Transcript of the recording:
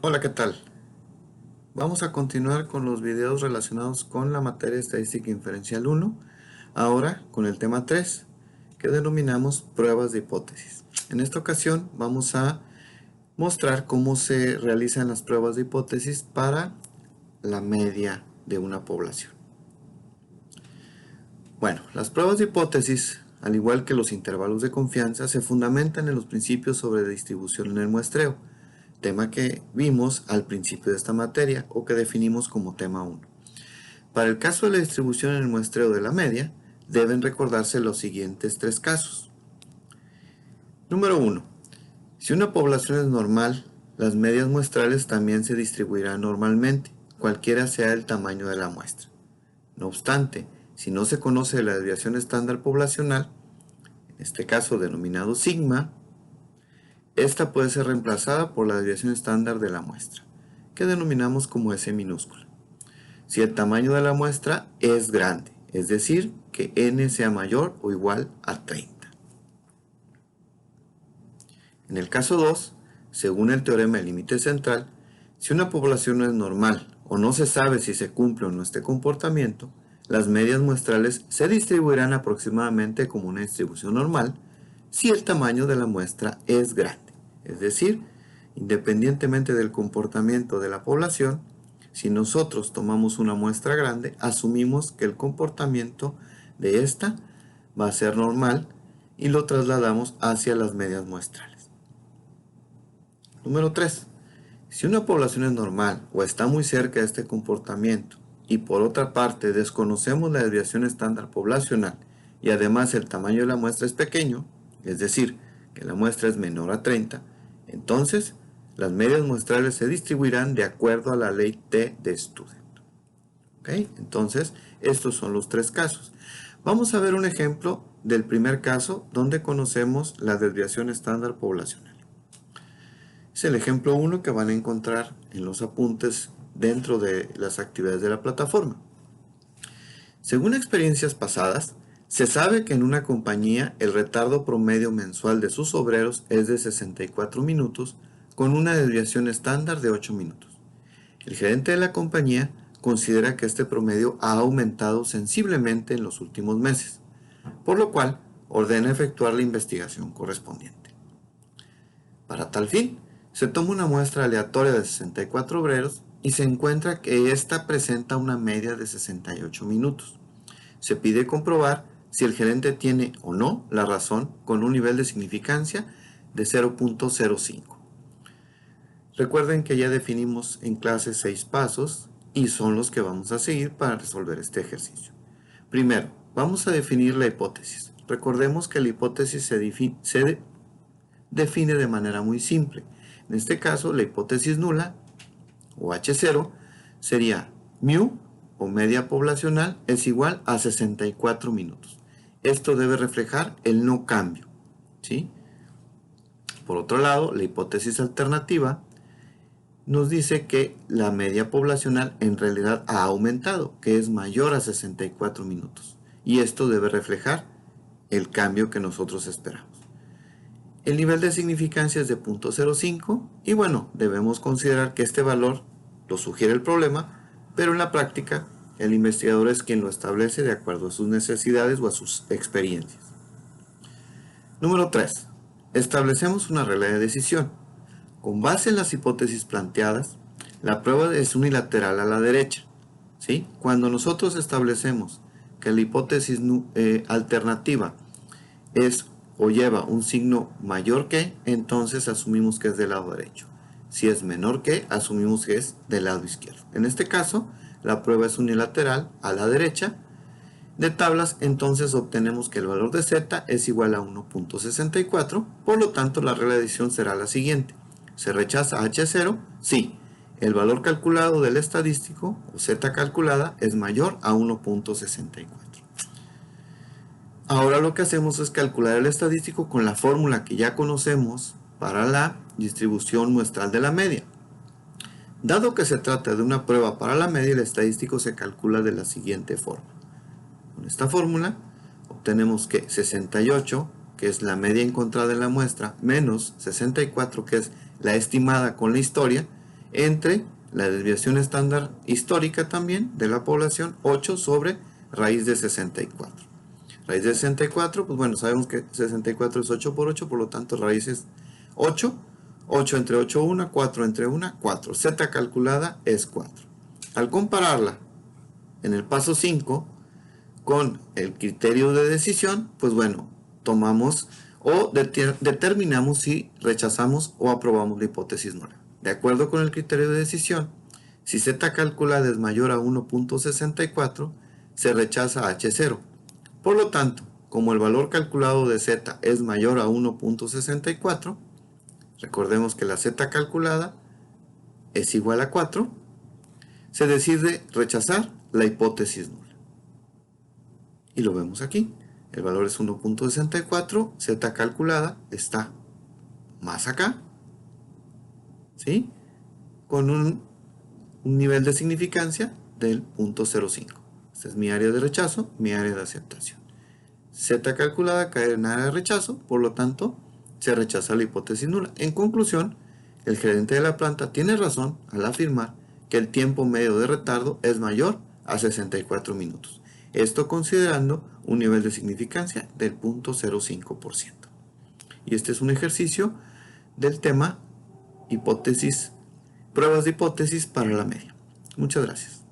Hola, ¿qué tal? Vamos a continuar con los videos relacionados con la materia Estadística Inferencial 1, ahora con el tema 3, que denominamos pruebas de hipótesis. En esta ocasión vamos a mostrar cómo se realizan las pruebas de hipótesis para la media de una población. Bueno, las pruebas de hipótesis, al igual que los intervalos de confianza, se fundamentan en los principios sobre distribución en el muestreo, tema que vimos al principio de esta materia o que definimos como tema 1. Para el caso de la distribución en el muestreo de la media, deben recordarse los siguientes tres casos. Número 1. Si una población es normal, las medias muestrales también se distribuirán normalmente, cualquiera sea el tamaño de la muestra. No obstante, si no se conoce la desviación estándar poblacional, en este caso denominado sigma, esta puede ser reemplazada por la desviación estándar de la muestra, que denominamos como S minúscula. Si el tamaño de la muestra es grande, es decir, que n sea mayor o igual a 30. En el caso 2, según el teorema del límite central, si una población no es normal o no se sabe si se cumple o no este comportamiento, las medias muestrales se distribuirán aproximadamente como una distribución normal si el tamaño de la muestra es grande, es decir, independientemente del comportamiento de la población, si nosotros tomamos una muestra grande, asumimos que el comportamiento de esta va a ser normal y lo trasladamos hacia las medias muestrales. Número 3. Si una población es normal o está muy cerca de este comportamiento y por otra parte desconocemos la desviación estándar poblacional y además el tamaño de la muestra es pequeño, es decir, que la muestra es menor a 30, entonces las medias muestrales se distribuirán de acuerdo a la ley T de Student. ¿Ok? Entonces, estos son los tres casos. Vamos a ver un ejemplo del primer caso donde conocemos la desviación estándar poblacional. Es el ejemplo 1 que van a encontrar en los apuntes dentro de las actividades de la plataforma. Según experiencias pasadas, se sabe que en una compañía el retardo promedio mensual de sus obreros es de 64 minutos con una desviación estándar de 8 minutos. El gerente de la compañía considera que este promedio ha aumentado sensiblemente en los últimos meses, por lo cual ordena efectuar la investigación correspondiente. Para tal fin, se toma una muestra aleatoria de 64 obreros y se encuentra que ésta presenta una media de 68 minutos. Se pide comprobar si el gerente tiene o no la razón con un nivel de significancia de 0.05. Recuerden que ya definimos en clase 6 pasos y son los que vamos a seguir para resolver este ejercicio. Primero, vamos a definir la hipótesis. Recordemos que la hipótesis se define de manera muy simple. En este caso, la hipótesis nula, o H0, sería mu, o media poblacional, es igual a 64 minutos. Esto debe reflejar el no cambio, ¿sí? Por otro lado, la hipótesis alternativa nos dice que la media poblacional en realidad ha aumentado, que es mayor a 64 minutos. Y esto debe reflejar el cambio que nosotros esperamos. El nivel de significancia es de 0.05 y bueno, debemos considerar que este valor lo sugiere el problema, pero en la práctica el investigador es quien lo establece de acuerdo a sus necesidades o a sus experiencias. Número 3. Establecemos una regla de decisión. Con base en las hipótesis planteadas, la prueba es unilateral a la derecha, ¿sí? Cuando nosotros establecemos que la hipótesis alternativa es o lleva un signo mayor que, entonces asumimos que es del lado derecho. Si es menor que, asumimos que es del lado izquierdo. En este caso, la prueba es unilateral a la derecha. De tablas, entonces obtenemos que el valor de z es igual a 1.64, por lo tanto la regla de decisión será la siguiente. ¿Se rechaza H0? Sí. El valor calculado del estadístico, o z calculada, es mayor a 1.64. Ahora lo que hacemos es calcular el estadístico con la fórmula que ya conocemos para la distribución muestral de la media. Dado que se trata de una prueba para la media, el estadístico se calcula de la siguiente forma. Con esta fórmula obtenemos que 68, que es la media encontrada en la muestra, menos 64, que es la estimada con la historia, entre la desviación estándar histórica también de la población, 8 sobre raíz de 64. Raíz de 64, pues bueno, sabemos que 64 es 8 por 8, por lo tanto raíz es 8. 8 entre 8, 1, 4 entre 1, 4. Z calculada es 4. Al compararla en el paso 5 con el criterio de decisión, pues bueno, tomamos o determinamos si rechazamos o aprobamos la hipótesis nula. De acuerdo con el criterio de decisión, si Z calculada es mayor a 1.64, se rechaza H0. Por lo tanto, como el valor calculado de Z es mayor a 1.64, recordemos que la Z calculada es igual a 4, se decide rechazar la hipótesis nula. Y lo vemos aquí. El valor es 1.64, Z calculada está más acá, ¿sí? Con un nivel de significancia del 0.05. Esta es mi área de rechazo, mi área de aceptación. Z calculada cae en área de rechazo, por lo tanto, se rechaza la hipótesis nula. En conclusión, el gerente de la planta tiene razón al afirmar que el tiempo medio de retardo es mayor a 64 minutos. Esto considerando un nivel de significancia del 0.05%. Y este es un ejercicio del tema hipótesis, pruebas de hipótesis para la media. Muchas gracias.